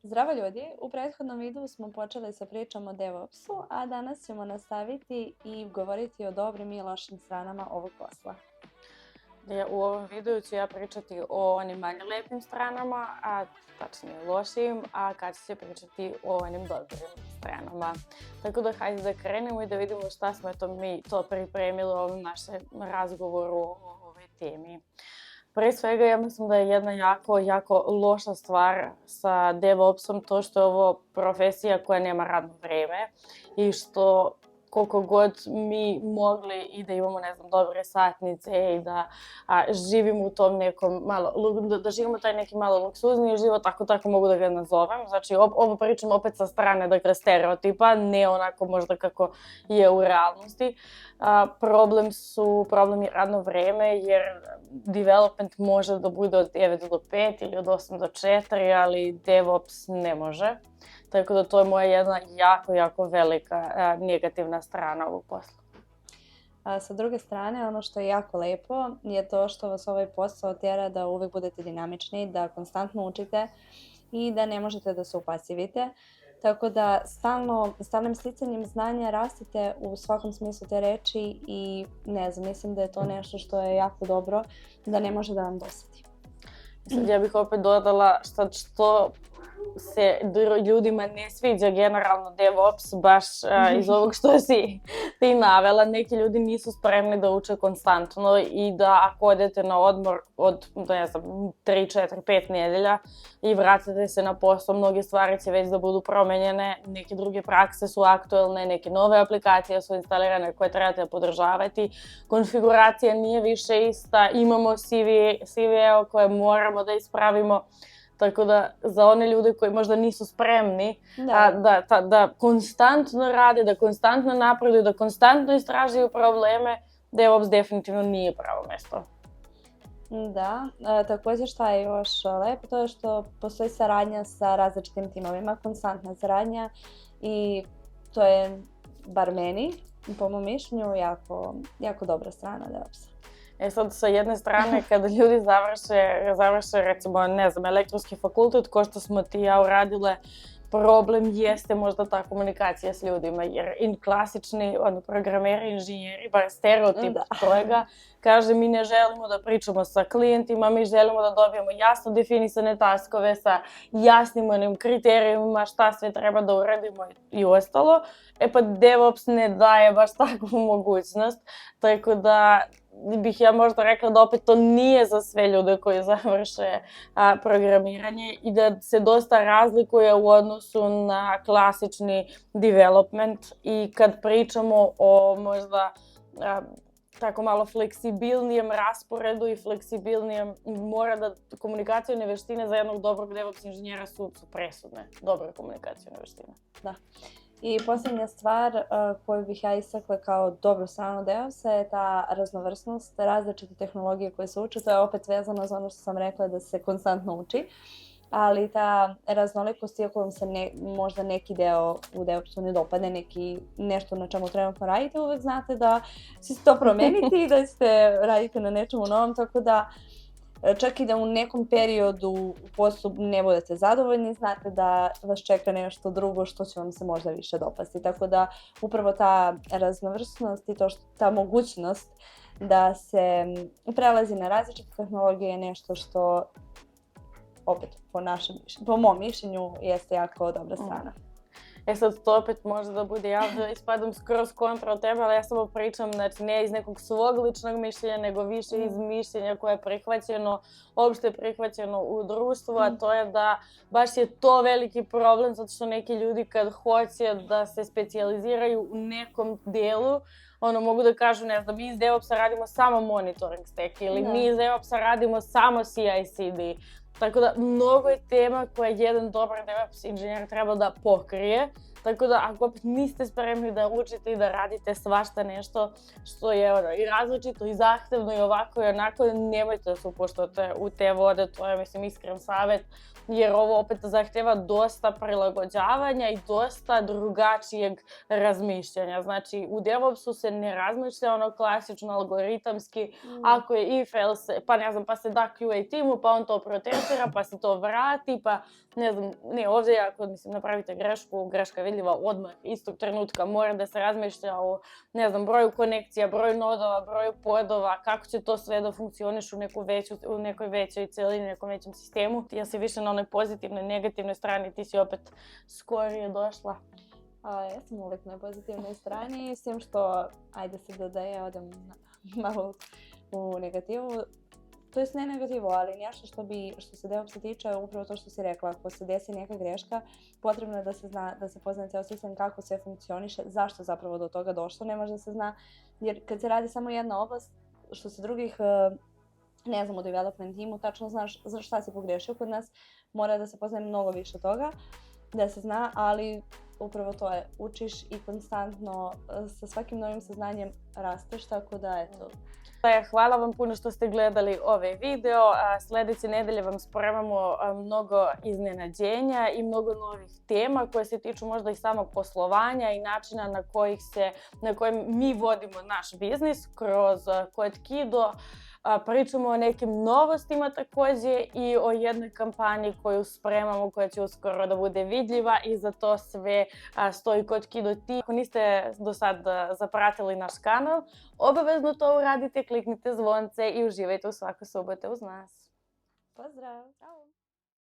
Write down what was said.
Zdravo ljudi, u prethodnom videu smo počeli sa pričom o DevOpsu, a danas ćemo nastaviti i govoriti o dobrim i lošim stranama ovog posla. U ovom videu ću ja pričati o onim manje lepim stranama, a tačnije lošim, a Kaća će pričati o onim dobrim stranama. Tako da hajde da krenemo i da vidimo šta smo mi to pripremili u ovom našem razgovoru o ovoj temi. Pre svega, ja mislim da je jedna jako loša stvar sa DevOpsom to što je ovo profesija koja nema radno vreme i što koliko god mi mogli i da imamo, ne znam, dobre satnice i da živimo u tom nekom da živimo taj neki malo luksuzniji život, tako mogu da ga nazovem. Znači, ovo pričam opet sa strane, dakle, stereotipa, ne onako možda kako je u realnosti. Problem je radno vreme, jer development može da bude od 9 do 5 ili od 8 do 4, ali DevOps ne može. Tako da to je moja jedna jako velika negativna strana ovog posla. Sa druge strane, ono što je jako lepo je to što vas ovaj posao tjera da uvek budete dinamični, da konstantno učite i da ne možete da se upasivite. Tako da stalnim sticanjem znanja rastete u svakom smislu te reči i ne znam, mislim da je to nešto što je jako dobro, da ne može da vam dosadi. Sad ja bih opet dodala što se ljudima ne sviđa generalno DevOps, baš iz ovog što si ti navela. Neki ljudi nisu spremni da uče konstantno i da ako odete na odmor od, ne znam, 3, 4, 5 nedelja i vratite se na posao, mnoge stvari će već da budu promenjene, neke druge prakse su aktuelne, neke nove aplikacije su instalirane koje trebate podržavati, konfiguracija nije više ista, imamo CVE koje moramo da ispravimo. Tako da za one ljude koji možda nisu spremni da konstantno rade, da konstantno napreduju, da konstantno istražuju probleme, DevOps definitivno nije pravo mesto. Da, također šta je još lepo, to je što postoji saradnja sa različitim timovima, konstantna saradnja i to je, bar meni, po mom mišljenju, jako dobra strana DevOpsa. Sad, sa jedne strane, kada ljudi završe, recimo, ne znam, elektronski fakultet, ko što smo ti i ja uradile, problem jeste možda ta komunikacija s ljudima, jer klasični programeri, inženjeri, bar stereotip toga, kaže mi ne želimo da pričamo sa klijentima, mi želimo da dobijemo jasno definisane taskove sa jasnim onim kriterijumima šta sve treba da uradimo i ostalo. Pa DevOps ne daje baš takvu mogućnost, tako da bih ja možda rekla da opet to nije za sve ljude koji završe programiranje i da se dosta razlikuje u odnosu na klasični development i kad pričamo o možda tako malo fleksibilnijem rasporedu i fleksibilnijem, mora da komunikacijone veštine za jednog dobrog DevOps inženjera su presudne, dobre komunikacijone veštine. Da. I posljednja stvar koju bih ja istakla kao dobru stranu DevOpsa je ta raznovrsnost, različite tehnologije koje se uče. To je opet vezano za ono što sam rekla da se konstantno uči, ali ta raznolikost, iako vam se možda neki deo u DevOpsu ne dopadne, nešto na čemu trenutno radite, uvek znate da će se to promeniti i da ćete raditi na nečemu novom, tako da čak i da u nekom periodu u poslu ne budete zadovoljni, znate da vas čeka nešto drugo što će vam se možda više dopasti. Tako da upravo ta raznovrsnost i ta mogućnost da se prelazi na različite tehnologije je nešto što, opet po mom mišljenju, jeste jako dobra strana. Sad to opet može da bude ja da ispadam skroz kontra od tebe, ali ja samo pričam, znači ne iz nekog svog ličnog mišljenja, nego više iz mišljenja koje je prihvaćeno, opšte prihvaćeno u društvu, a to je da baš je to veliki problem, zato što neki ljudi kad hoće da se specijaliziraju u nekom delu, mogu da kažu, ne znam, mi iz DevOpsa radimo samo monitoring stack ili mi iz DevOpsa radimo samo CI/CD. Tako da, mnogo je tema koje jedan dobar DevOps inženjer treba da pokrije. Tako da, ako opet niste spremni da učite i da radite svašta nešto što je i različito i zahtevno i ovako i onako, nemojte da se upuštate u te vode, to je, mislim, iskren savjet, jer ovo opet zahteva dosta prilagođavanja i dosta drugačijeg razmišljanja. Znači, u DevOpsu se ne razmišlja ono klasično algoritamski, ako je if, else, pa ne znam, pa se da QA timu, pa on to protestira, pa se to vrati, pa ne znam, ne, ovdje ako, mislim, napravite grešku, greška je vidljiva odmah, istog trenutka, mora da se razmišlja o, ne znam, broju konekcija, broju nodova, broju podova, kako će to sve da funkcioniš u nekoj većoj celini, nekom većem sistemu. Ja si više na onoj pozitivnoj, negativnoj strani, ti si opet skorije došla. Ja sam uvijek na pozitivnoj strani, s tim što, ajde se da ja odem malo u negativu. To jest ne negativu, ali nešto što se DevOpsa tiče, upravo to što si rekla, ako se desi neka greška, potrebno je da se zna, da se pozna ceo sistem kako sve funkcioniše, zašto zapravo do toga došlo, ne može da se zna, jer kad se radi samo jedna oblast, što se drugih, ne znam, u development timu, tačno znaš šta si pogrešio kod nas, mora da se poznaje mnogo više toga, da se zna, ali upravo to je, učiš i konstantno sa svakim novim saznanjem rasteš, tako da eto. Hvala vam puno što ste gledali ovaj video. Sledeće nedelje vam spremamo mnogo iznenađenja i mnogo novih tema koje se tiču možda i samog poslovanja i načina na kojem mi vodimo naš biznis kroz KodeKido. Pričamo o nekim novostima takođe i o jednoj kampanji koju spremamo, koja će uskoro da bude vidljiva i za to sve stoji KodeKido Team. Ako niste do sad zapratili naš kanal, obavezno to uradite, kliknite zvonce i uživajte u svakoj subote uz nas. Pozdrav! Ćao!